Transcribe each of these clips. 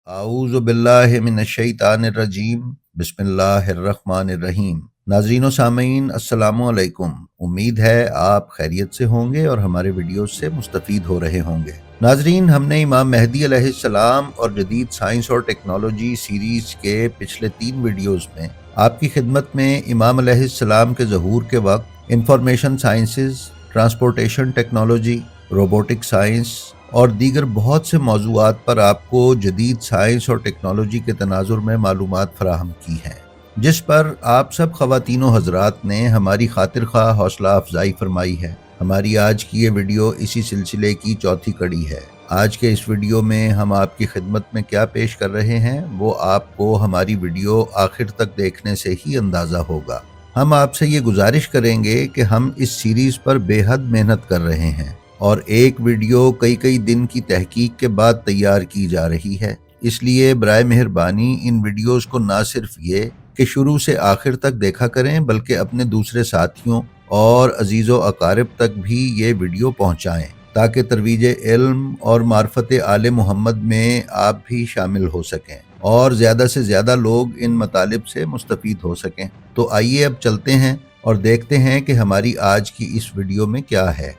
اعوذ باللہ من الشیطان الرجیم بسم اللہ الرحمن الرحیم۔ ناظرین و سامعین السلام علیکم، امید ہے آپ خیریت سے ہوں گے اور ہمارے ویڈیوز سے مستفید ہو رہے ہوں گے۔ ناظرین، ہم نے امام مہدی علیہ السلام اور جدید سائنس اور ٹیکنالوجی سیریز کے پچھلے 3 ویڈیوز میں آپ کی خدمت میں امام علیہ السلام کے ظہور کے وقت information sciences, transportation technology, robotic science اور دیگر بہت سے موضوعات پر آپ کو جدید سائنس اور ٹیکنالوجی کے تناظر میں معلومات فراہم کی ہیں، جس پر آپ سب خواتین و حضرات نے ہماری خاطر خواہ حوصلہ افزائی فرمائی ہے۔ ہماری آج کی یہ ویڈیو اسی سلسلے کی چوتھی کڑی ہے۔ آج کے اس ویڈیو میں ہم آپ کی خدمت میں کیا پیش کر رہے ہیں وہ آپ کو ہماری ویڈیو آخر تک دیکھنے سے ہی اندازہ ہوگا۔ ہم آپ سے یہ گزارش کریں گے کہ ہم اس سیریز پر بے حد محنت کر رہے ہیں اور ایک ویڈیو کئی دن کی تحقیق کے بعد تیار کی جا رہی ہے، اس لیے برائے مہربانی ان ویڈیوز کو نہ صرف یہ کہ شروع سے آخر تک دیکھا کریں بلکہ اپنے دوسرے ساتھیوں اور عزیز و اقارب تک بھی یہ ویڈیو پہنچائیں تاکہ ترویج علم اور معرفت آل محمد میں آپ بھی شامل ہو سکیں اور زیادہ سے زیادہ لوگ ان مطالب سے مستفید ہو سکیں۔ تو آئیے اب چلتے ہیں اور دیکھتے ہیں کہ ہماری آج کی اس ویڈیو میں کیا ہے۔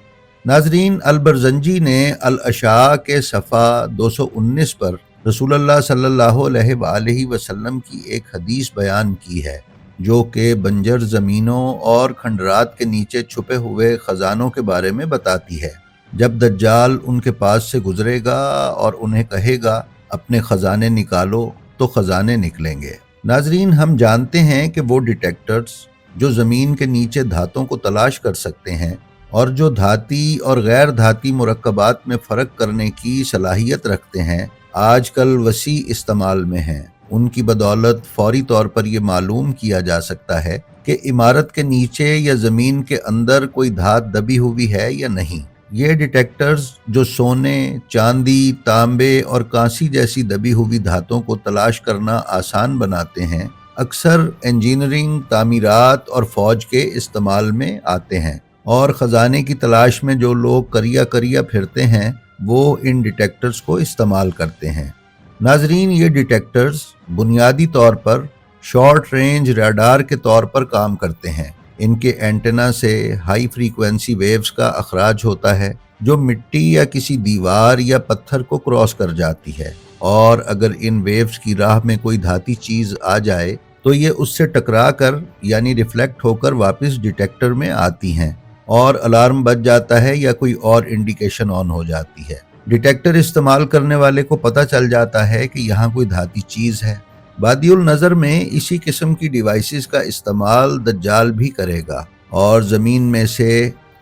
ناظرین، البرزنجی نے الاشاء کے صفحہ 219 پر رسول اللہ صلی اللہ علیہ وآلہ وسلم کی ایک حدیث بیان کی ہے جو کہ بنجر زمینوں اور کھنڈرات کے نیچے چھپے ہوئے خزانوں کے بارے میں بتاتی ہے۔ جب دجال ان کے پاس سے گزرے گا اور انہیں کہے گا اپنے خزانے نکالو تو خزانے نکلیں گے۔ ناظرین، ہم جانتے ہیں کہ وہ ڈیٹیکٹرز جو زمین کے نیچے دھاتوں کو تلاش کر سکتے ہیں اور جو دھاتی اور غیر دھاتی مرکبات میں فرق کرنے کی صلاحیت رکھتے ہیں، آج کل وسیع استعمال میں ہیں۔ ان کی بدولت فوری طور پر یہ معلوم کیا جا سکتا ہے کہ عمارت کے نیچے یا زمین کے اندر کوئی دھات دبی ہوئی ہے یا نہیں۔ یہ ڈیٹیکٹرز جو سونے، چاندی، تانبے اور کانسی جیسی دبی ہوئی دھاتوں کو تلاش کرنا آسان بناتے ہیں، اکثر انجینئرنگ، تعمیرات اور فوج کے استعمال میں آتے ہیں، اور خزانے کی تلاش میں جو لوگ کریا پھرتے ہیں وہ ان ڈیٹیکٹرز کو استعمال کرتے ہیں۔ ناظرین، یہ ڈیٹیکٹرز بنیادی طور پر شارٹ رینج ریڈار کے طور پر کام کرتے ہیں۔ ان کے اینٹینا سے ہائی فریکوینسی ویوز کا اخراج ہوتا ہے جو مٹی یا کسی دیوار یا پتھر کو کراس کر جاتی ہے، اور اگر ان ویوز کی راہ میں کوئی دھاتی چیز آ جائے تو یہ اس سے ٹکرا کر یعنی ریفلیکٹ ہو کر واپس ڈیٹیکٹر میں آتی ہیں اور الارم بج جاتا ہے یا کوئی اور انڈیکیشن آن ہو جاتی ہے۔ ڈیٹیکٹر استعمال کرنے والے کو پتہ چل جاتا ہے کہ یہاں کوئی دھاتی چیز ہے۔ بادی النظر میں اسی قسم کی ڈیوائسز کا استعمال دجال بھی کرے گا اور زمین میں سے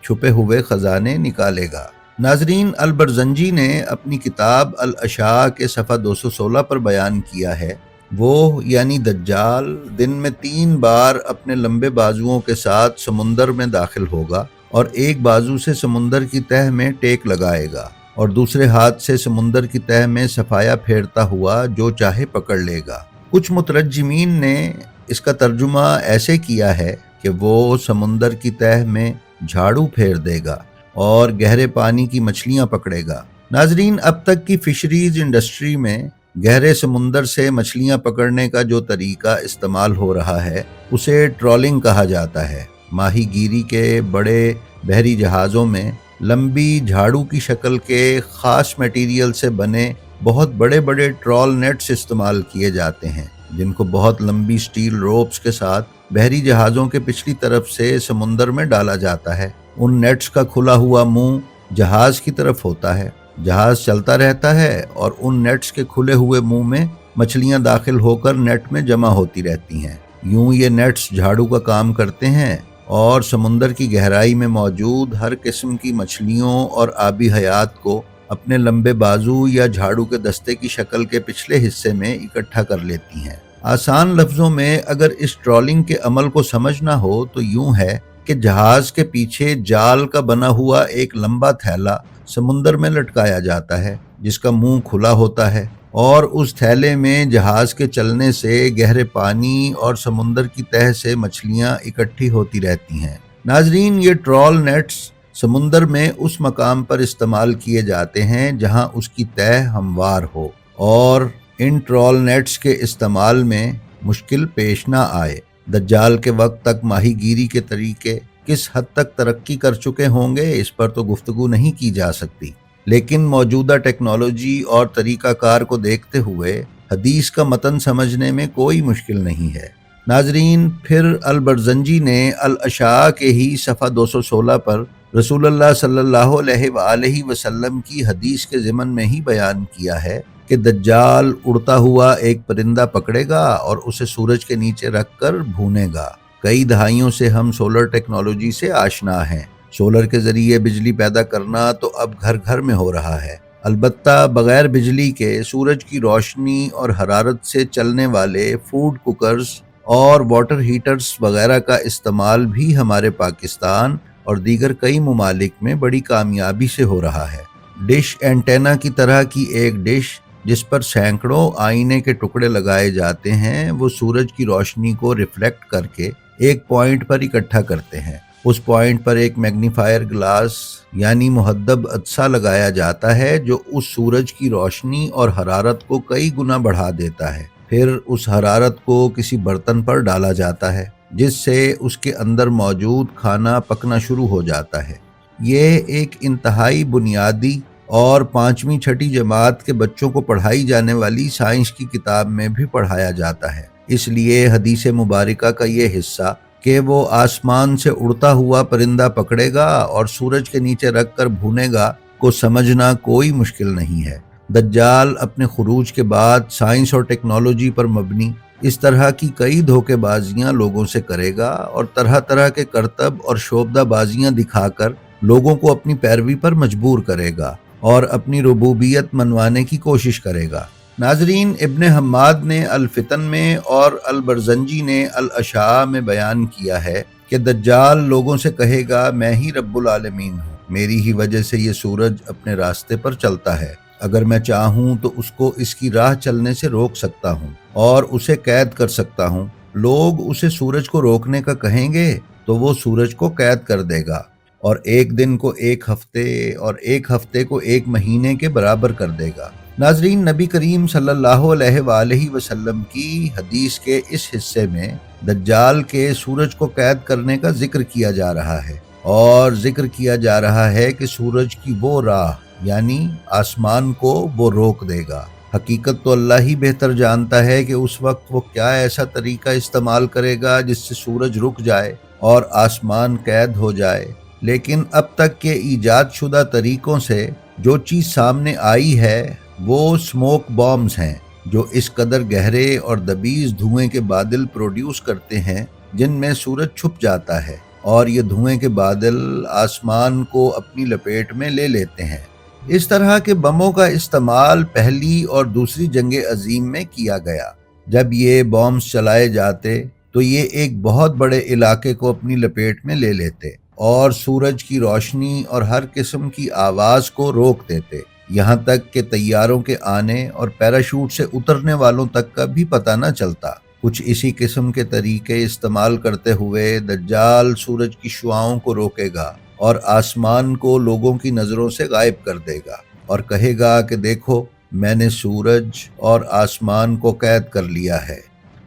چھپے ہوئے خزانے نکالے گا۔ ناظرین، البرزنجی نے اپنی کتاب الاشاء کے صفحہ 216 پر بیان کیا ہے، وہ یعنی دجال دن میں 3 بار اپنے لمبے بازوؤں کے ساتھ سمندر میں داخل ہوگا اور ایک بازو سے سمندر کی تہہ میں ٹیک لگائے گا اور دوسرے ہاتھ سے سمندر کی تہہ میں صفایا پھیرتا ہوا جو چاہے پکڑ لے گا۔ کچھ مترجمین نے اس کا ترجمہ ایسے کیا ہے کہ وہ سمندر کی تہہ میں جھاڑو پھیر دے گا اور گہرے پانی کی مچھلیاں پکڑے گا۔ ناظرین، اب تک کی فشریز انڈسٹری میں گہرے سمندر سے مچھلیاں پکڑنے کا جو طریقہ استعمال ہو رہا ہے اسے ٹرولنگ کہا جاتا ہے۔ ماہی گیری کے بڑے بحری جہازوں میں لمبی جھاڑو کی شکل کے خاص میٹیریل سے بنے بہت بڑے ٹرول نیٹس استعمال کیے جاتے ہیں جن کو بہت لمبی سٹیل روپس کے ساتھ بحری جہازوں کے پچھلی طرف سے سمندر میں ڈالا جاتا ہے۔ ان نیٹس کا کھلا ہوا منہ جہاز کی طرف ہوتا ہے، جہاز چلتا رہتا ہے اور ان نیٹس کے کھلے ہوئے منہ میں مچھلیاں داخل ہو کر نیٹ میں جمع ہوتی رہتی ہیں۔ یوں یہ نیٹس جھاڑو کا کام کرتے ہیں اور سمندر کی گہرائی میں موجود ہر قسم کی مچھلیوں اور آبی حیات کو اپنے لمبے بازو یا جھاڑو کے دستے کی شکل کے پچھلے حصے میں اکٹھا کر لیتی ہیں۔ آسان لفظوں میں اگر اس ٹرولنگ کے عمل کو سمجھنا ہو تو یوں ہے کہ جہاز کے پیچھے جال کا بنا ہوا ایک لمبا تھیلا سمندر میں لٹکایا جاتا ہے جس کا منہ کھلا ہوتا ہے، اور اس تھیلے میں جہاز کے چلنے سے گہرے پانی اور سمندر کی تہہ سے مچھلیاں اکٹھی ہوتی رہتی ہیں۔ ناظرین، یہ ٹرول نیٹس سمندر میں اس مقام پر استعمال کیے جاتے ہیں جہاں اس کی تہہ ہموار ہو، اور ان ٹرول نیٹس کے استعمال میں مشکل پیش نہ آئے۔ دجال کے وقت تک ماہی گیری کے طریقے کس حد تک ترقی کر چکے ہوں گے اس پر تو گفتگو نہیں کی جا سکتی، لیکن موجودہ ٹیکنالوجی اور طریقہ کار کو دیکھتے ہوئے حدیث کا متن سمجھنے میں کوئی مشکل نہیں ہے۔ ناظرین، پھر البرزنجی نے الاشاء کے ہی صفحہ 216 پر رسول اللہ صلی اللہ علیہ وآلہ وسلم کی حدیث کے ضمن میں ہی بیان کیا ہے کہ دجال اڑتا ہوا ایک پرندہ پکڑے گا اور اسے سورج کے نیچے رکھ کر بھونے گا۔ کئی دہائیوں سے ہم سولر ٹیکنالوجی سے آشنا ہیں۔ سولر کے ذریعے بجلی پیدا کرنا تو اب گھر گھر میں ہو رہا ہے، البتہ بغیر بجلی کے سورج کی روشنی اور حرارت سے چلنے والے فوڈ کوکرز اور واٹر ہیٹرز وغیرہ کا استعمال بھی ہمارے پاکستان اور دیگر کئی ممالک میں بڑی کامیابی سے ہو رہا ہے۔ ڈش اینٹینا کی طرح کی ایک ڈش جس پر سینکڑوں آئینے کے ٹکڑے لگائے جاتے ہیں، وہ سورج کی روشنی کو ریفلیکٹ کر کے ایک پوائنٹ پر اکٹھا کرتے ہیں۔ اس پوائنٹ پر ایک میگنیفائر گلاس یعنی محدب عدسہ لگایا جاتا ہے جو اس سورج کی روشنی اور حرارت کو کئی گنا بڑھا دیتا ہے۔ پھر اس حرارت کو کسی برتن پر ڈالا جاتا ہے جس سے اس کے اندر موجود کھانا پکنا شروع ہو جاتا ہے۔ یہ ایک انتہائی بنیادی اور 5ویں 6ٹھی جماعت کے بچوں کو پڑھائی جانے والی سائنس کی کتاب میں بھی پڑھایا جاتا ہے۔ اس لیے حدیث مبارکہ کا یہ حصہ کہ وہ آسمان سے اڑتا ہوا پرندہ پکڑے گا اور سورج کے نیچے رکھ کر بھونے گا کو سمجھنا کوئی مشکل نہیں ہے۔ دجال اپنے خروج کے بعد سائنس اور ٹیکنالوجی پر مبنی اس طرح کی کئی دھوکے بازیاں لوگوں سے کرے گا اور طرح طرح کے کرتب اور شعبدہ بازیاں دکھا کر لوگوں کو اپنی پیروی پر مجبور کرے گا اور اپنی ربوبیت منوانے کی کوشش کرے گا۔ ناظرین، ابن حماد نے الفتن میں اور البرزنجی نے الاشاء میں بیان کیا ہے کہ دجال لوگوں سے کہے گا میں ہی رب العالمین ہوں، میری ہی وجہ سے یہ سورج اپنے راستے پر چلتا ہے، اگر میں چاہوں تو اس کو اس کی راہ چلنے سے روک سکتا ہوں اور اسے قید کر سکتا ہوں۔ لوگ اسے سورج کو روکنے کا کہیں گے تو وہ سورج کو قید کر دے گا اور ایک دن کو ایک ہفتے اور ایک ہفتے کو ایک مہینے کے برابر کر دے گا۔ ناظرین، نبی کریم صلی اللہ علیہ وآلہ وسلم کی حدیث کے اس حصے میں دجال کے سورج کو قید کرنے کا ذکر کیا جا رہا ہے اور ذکر کیا جا رہا ہے کہ سورج کی وہ راہ یعنی آسمان کو وہ روک دے گا۔ حقیقت تو اللہ ہی بہتر جانتا ہے کہ اس وقت وہ کیا ایسا طریقہ استعمال کرے گا جس سے سورج رک جائے اور آسمان قید ہو جائے، لیکن اب تک کے ایجاد شدہ طریقوں سے جو چیز سامنے آئی ہے وہ سموک بامز ہیں جو اس قدر گہرے اور دبیز دھوئیں کے بادل پروڈیوس کرتے ہیں جن میں سورج چھپ جاتا ہے اور یہ دھوئیں کے بادل آسمان کو اپنی لپیٹ میں لے لیتے ہیں۔ اس طرح کے بموں کا استعمال پہلی اور دوسری جنگ عظیم میں کیا گیا۔ جب یہ بامز چلائے جاتے تو یہ ایک بہت بڑے علاقے کو اپنی لپیٹ میں لے لیتے اور سورج کی روشنی اور ہر قسم کی آواز کو روک دیتے، یہاں تک کہ طیاروں کے آنے اور پیراشوٹ سے اترنے والوں تک کا بھی پتہ نہ چلتا۔ کچھ اسی قسم کے طریقے استعمال کرتے ہوئے دجال سورج کی شعاؤں کو روکے گا اور آسمان کو لوگوں کی نظروں سے غائب کر دے گا اور کہے گا کہ دیکھو میں نے سورج اور آسمان کو قید کر لیا ہے۔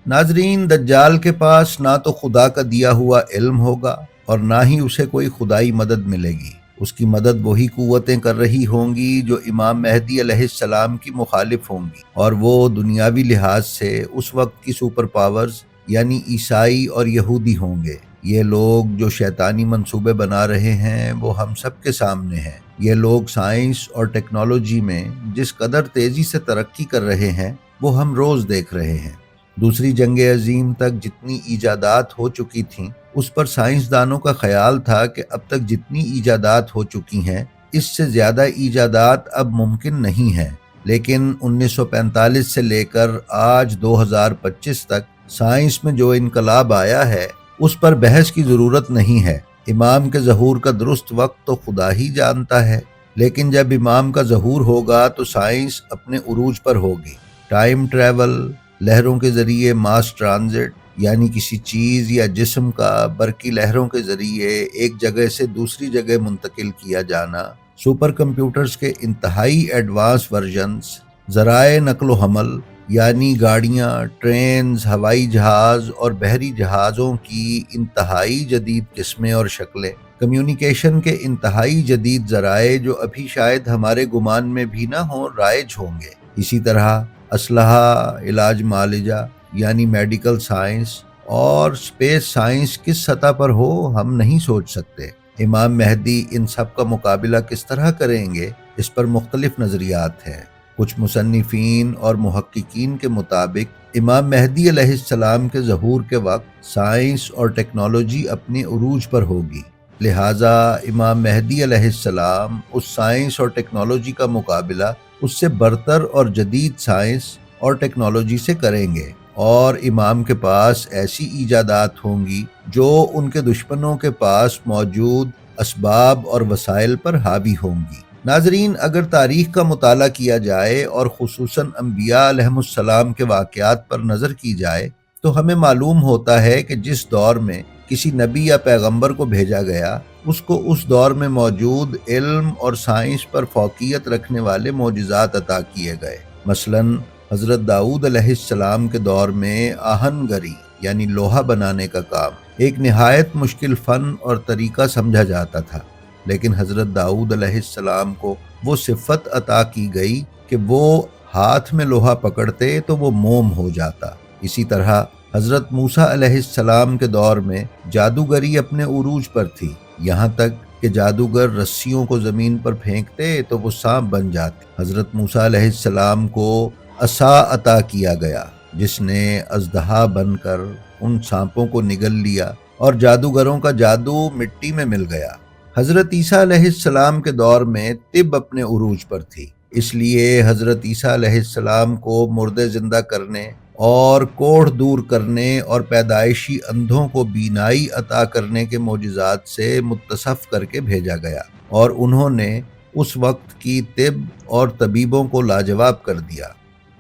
ناظرین، دجال کے پاس نہ تو خدا کا دیا ہوا علم ہوگا اور نہ ہی اسے کوئی خدائی مدد ملے گی۔ اس کی مدد وہی قوتیں کر رہی ہوں گی جو امام مہدی علیہ السلام کی مخالف ہوں گی، اور وہ دنیاوی لحاظ سے اس وقت کی سپر پاورز یعنی عیسائی اور یہودی ہوں گے۔ یہ لوگ جو شیطانی منصوبے بنا رہے ہیں وہ ہم سب کے سامنے ہیں۔ یہ لوگ سائنس اور ٹیکنالوجی میں جس قدر تیزی سے ترقی کر رہے ہیں وہ ہم روز دیکھ رہے ہیں۔ دوسری جنگ عظیم تک جتنی ایجادات ہو چکی تھیں اس پر سائنسدانوں کا خیال تھا کہ اب تک جتنی ایجادات ہو چکی ہیں اس سے زیادہ ایجادات اب ممکن نہیں ہیں، لیکن 1945 سے لے کر آج 2025 تک سائنس میں جو انقلاب آیا ہے اس پر بحث کی ضرورت نہیں ہے۔ امام کے ظہور کا درست وقت تو خدا ہی جانتا ہے، لیکن جب امام کا ظہور ہوگا تو سائنس اپنے عروج پر ہوگی۔ ٹائم ٹریول، لہروں کے ذریعے ماس ٹرانزٹ یعنی کسی چیز یا جسم کا برقی لہروں کے ذریعے ایک جگہ سے دوسری جگہ منتقل کیا جانا، سپر کمپیوٹرز کے انتہائی ایڈوانس ورژنز، ذرائع نقل و حمل یعنی گاڑیاں، ٹرینز، ہوائی جہاز اور بحری جہازوں کی انتہائی جدید قسمیں اور شکلیں، کمیونیکیشن کے انتہائی جدید ذرائع جو ابھی شاید ہمارے گمان میں بھی نہ ہوں، رائج ہوں گے۔ اسی طرح اسلحہ، علاج معالجہ یعنی میڈیکل سائنس اور اسپیس سائنس کس سطح پر ہو ہم نہیں سوچ سکتے۔ امام مہدی ان سب کا مقابلہ کس طرح کریں گے، اس پر مختلف نظریات ہیں۔ کچھ مصنفین اور محققین کے مطابق امام مہدی علیہ السلام کے ظہور کے وقت سائنس اور ٹیکنالوجی اپنے عروج پر ہوگی، لہٰذا امام مہدی علیہ السلام اس سائنس اور ٹیکنالوجی کا مقابلہ اس سے برتر اور جدید سائنس اور ٹیکنالوجی سے کریں گے، اور امام کے پاس ایسی ایجادات ہوں گی جو ان کے دشمنوں کے پاس موجود اسباب اور وسائل پر حاوی ہوں گی۔ ناظرین، اگر تاریخ کا مطالعہ کیا جائے اور خصوصاً انبیاء علیہم السلام کے واقعات پر نظر کی جائے تو ہمیں معلوم ہوتا ہے کہ جس دور میں کسی نبی یا پیغمبر کو بھیجا گیا، اس کو اس دور میں موجود علم اور سائنس پر فوقیت رکھنے والے معجزات عطا کیے گئے۔ مثلاً حضرت داؤد علیہ السلام کے دور میں آہن گری یعنی لوہا بنانے کا کام ایک نہایت مشکل فن اور طریقہ سمجھا جاتا تھا، لیکن حضرت داؤد علیہ السلام کو وہ صفت عطا کی گئی کہ وہ ہاتھ میں لوہا پکڑتے تو وہ موم ہو جاتا۔ اسی طرح حضرت موسیٰ علیہ السلام کے دور میں جادوگری اپنے عروج پر تھی، یہاں تک کہ جادوگر رسیوں کو زمین پر پھینکتے تو وہ سانپ بن جاتے۔ حضرت موسیٰ علیہ السلام کو عصا عطا کیا گیا جس نے اژدہا بن کر ان سانپوں کو نگل لیا اور جادوگروں کا جادو مٹی میں مل گیا۔ حضرت عیسیٰ علیہ السلام کے دور میں طب اپنے عروج پر تھی، اس لیے حضرت عیسیٰ علیہ السلام کو مردے زندہ کرنے اور کوڑھ دور کرنے اور پیدائشی اندھوں کو بینائی عطا کرنے کے معجزات سے متصف کر کے بھیجا گیا، اور انہوں نے اس وقت کی طب اور طبیبوں کو لاجواب کر دیا۔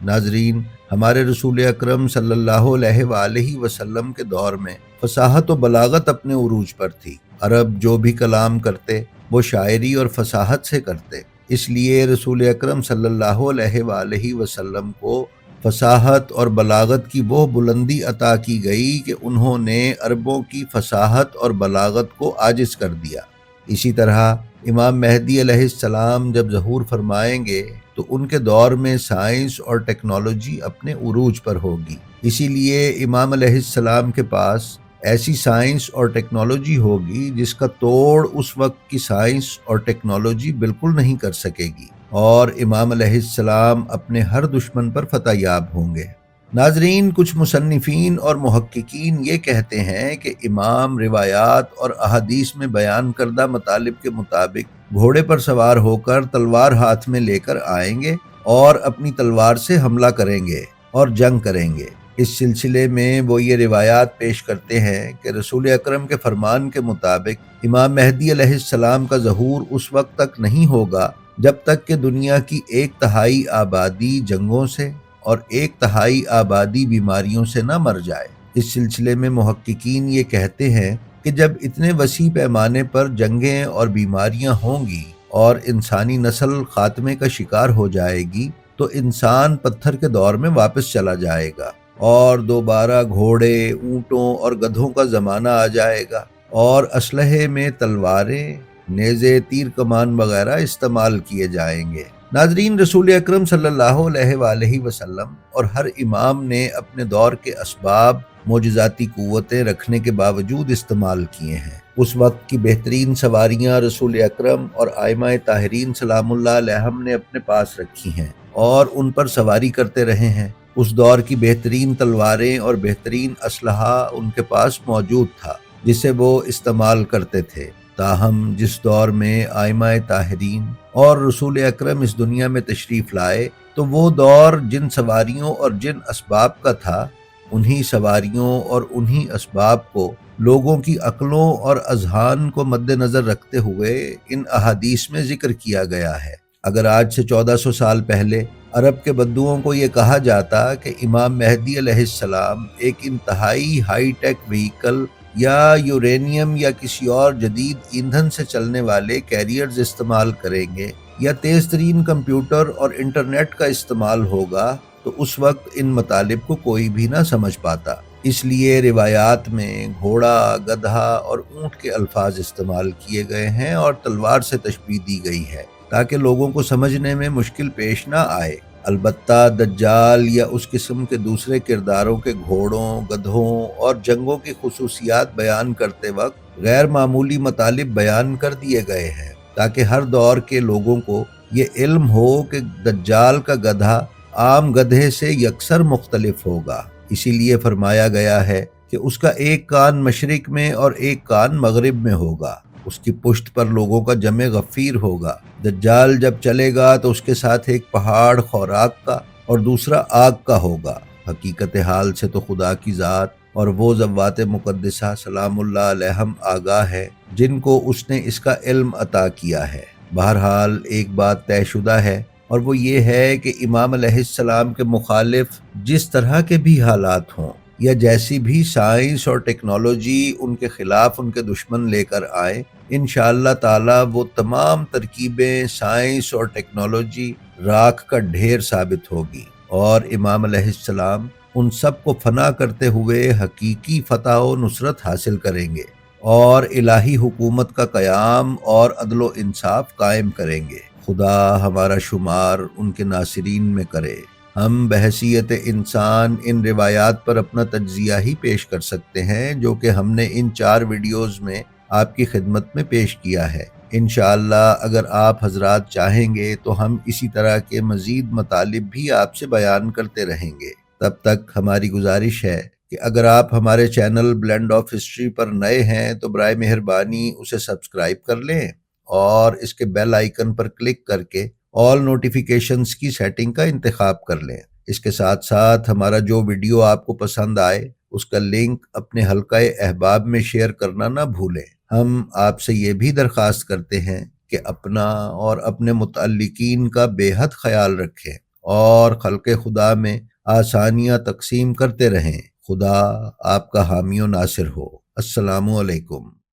ناظرین، ہمارے رسول اکرم صلی اللہ علیہ وآلہ وسلم کے دور میں فصاحت و بلاغت اپنے عروج پر تھی۔ عرب جو بھی کلام کرتے وہ شاعری اور فصاحت سے کرتے، اس لیے رسول اکرم صلی اللہ علیہ وآلہ وسلم کو فصاحت اور بلاغت کی وہ بلندی عطا کی گئی کہ انہوں نے عربوں کی فصاحت اور بلاغت کو عاجز کر دیا۔ اسی طرح امام مہدی علیہ السلام جب ظہور فرمائیں گے تو ان کے دور میں سائنس اور ٹیکنالوجی اپنے عروج پر ہوگی، اسی لیے امام علیہ السلام کے پاس ایسی سائنس اور ٹیکنالوجی ہوگی جس کا توڑ اس وقت کی سائنس اور ٹیکنالوجی بالکل نہیں کر سکے گی، اور امام علیہ السلام اپنے ہر دشمن پر فتح یاب ہوں گے۔ ناظرین، کچھ مصنفین اور محققین یہ کہتے ہیں کہ امام روایات اور احادیث میں بیان کردہ مطالب کے مطابق گھوڑے پر سوار ہو کر تلوار ہاتھ میں لے کر آئیں گے اور اپنی تلوار سے حملہ کریں گے اور جنگ کریں گے۔ اس سلسلے میں وہ یہ روایات پیش کرتے ہیں کہ رسول اکرم کے فرمان کے مطابق امام مہدی علیہ السلام کا ظہور اس وقت تک نہیں ہوگا جب تک کہ دنیا کی 1/3 آبادی جنگوں سے اور 1/3 آبادی بیماریوں سے نہ مر جائے۔ اس سلسلے میں محققین یہ کہتے ہیں کہ جب اتنے وسیع پیمانے پر جنگیں اور بیماریاں ہوں گی اور انسانی نسل خاتمے کا شکار ہو جائے گی تو انسان پتھر کے دور میں واپس چلا جائے گا اور دوبارہ گھوڑے، اونٹوں اور گدھوں کا زمانہ آ جائے گا، اور اسلحے میں تلواریں، نیزے، تیر کمان وغیرہ استعمال کیے جائیں گے۔ ناظرین، رسول اکرم صلی اللہ علیہ وآلہ وسلم اور ہر امام نے اپنے دور کے اسباب معجزاتی قوتیں رکھنے کے باوجود استعمال کیے ہیں۔ اس وقت کی بہترین سواریاں رسول اکرم اور ائمہ طاہرین سلام اللہ علیہم نے اپنے پاس رکھی ہیں اور ان پر سواری کرتے رہے ہیں۔ اس دور کی بہترین تلواریں اور بہترین اسلحہ ان کے پاس موجود تھا جسے وہ استعمال کرتے تھے۔ تاہم جس دور میں ائمہ طاہرین اور رسول اکرم اس دنیا میں تشریف لائے تو وہ دور جن سواریوں اور جن اسباب کا تھا، انہی سواریوں اور انہی اسباب کو لوگوں کی عقلوں اور اذہان کو مد نظر رکھتے ہوئے ان احادیث میں ذکر کیا گیا ہے۔ اگر آج سے 1400 سال پہلے عرب کے بدوؤں کو یہ کہا جاتا کہ امام مہدی علیہ السلام ایک انتہائی ہائی ٹیک وہیکل یا یورینیم یا کسی اور جدید ایندھن سے چلنے والے کیریئرز استعمال کریں گے یا تیز ترین کمپیوٹر اور انٹرنیٹ کا استعمال ہوگا، تو اس وقت ان مطالب کو کوئی بھی نہ سمجھ پاتا، اس لیے روایات میں گھوڑا، گدھا اور اونٹ کے الفاظ استعمال کیے گئے ہیں اور تلوار سے تشبیہ دی گئی ہے تاکہ لوگوں کو سمجھنے میں مشکل پیش نہ آئے۔ البتہ دجال یا اس قسم کے دوسرے کرداروں کے گھوڑوں، گدھوں اور جنگوں کی خصوصیات بیان کرتے وقت غیر معمولی مطالب بیان کر دیے گئے ہیں تاکہ ہر دور کے لوگوں کو یہ علم ہو کہ دجال کا گدھا عام گدھے سے یکسر مختلف ہوگا۔ اسی لیے فرمایا گیا ہے کہ اس کا ایک کان مشرق میں اور ایک کان مغرب میں ہوگا، اس کی پشت پر لوگوں کا جمع غفیر ہوگا۔ دجال جب چلے گا تو اس کے ساتھ ایک پہاڑ خوراک کا اور دوسرا آگ کا ہوگا۔ حقیقت حال سے تو خدا کی ذات اور وہ ذوات مقدسہ سلام اللہ علیہم آگاہ ہے جن کو اس نے اس کا علم عطا کیا ہے۔ بہرحال ایک بات طے شدہ ہے اور وہ یہ ہے کہ امام علیہ السلام کے مخالف جس طرح کے بھی حالات ہوں یا جیسی بھی سائنس اور ٹیکنالوجی ان کے خلاف ان کے دشمن لے کر آئیں، انشاءاللہ تعالی وہ تمام ترکیبیں سائنس اور ٹیکنالوجی راکھ کا ڈھیر ثابت ہوگی اور امام علیہ السلام ان سب کو فنا کرتے ہوئے حقیقی فتح و نصرت حاصل کریں گے اور الہی حکومت کا قیام اور عدل و انصاف قائم کریں گے۔ خدا ہمارا شمار ان کے ناصرین میں کرے۔ ہم بحیثیت انسان ان روایات پر اپنا تجزیہ ہی پیش کر سکتے ہیں جو کہ ہم نے ان 4 ویڈیوز میں آپ کی خدمت میں پیش کیا ہے۔ انشاءاللہ اگر آپ حضرات چاہیں گے تو ہم اسی طرح کے مزید مطالب بھی آپ سے بیان کرتے رہیں گے۔ تب تک ہماری گزارش ہے کہ اگر آپ ہمارے چینل بلینڈ آف ہسٹری پر نئے ہیں تو برائے مہربانی اسے سبسکرائب کر لیں اور اس کے بیل آئیکن پر کلک کر کے آل نوٹیفیکیشنز کی سیٹنگ کا انتخاب کر لیں۔ اس کے ساتھ ساتھ ہمارا جو ویڈیو آپ کو پسند آئے اس کا لنک اپنے حلقہ احباب میں شیئر کرنا نہ بھولیں۔ ہم آپ سے یہ بھی درخواست کرتے ہیں کہ اپنا اور اپنے متعلقین کا بے حد خیال رکھیں اور خلق خدا میں آسانیاں تقسیم کرتے رہیں۔ خدا آپ کا حامی و ناصر ہو۔ السلام علیکم۔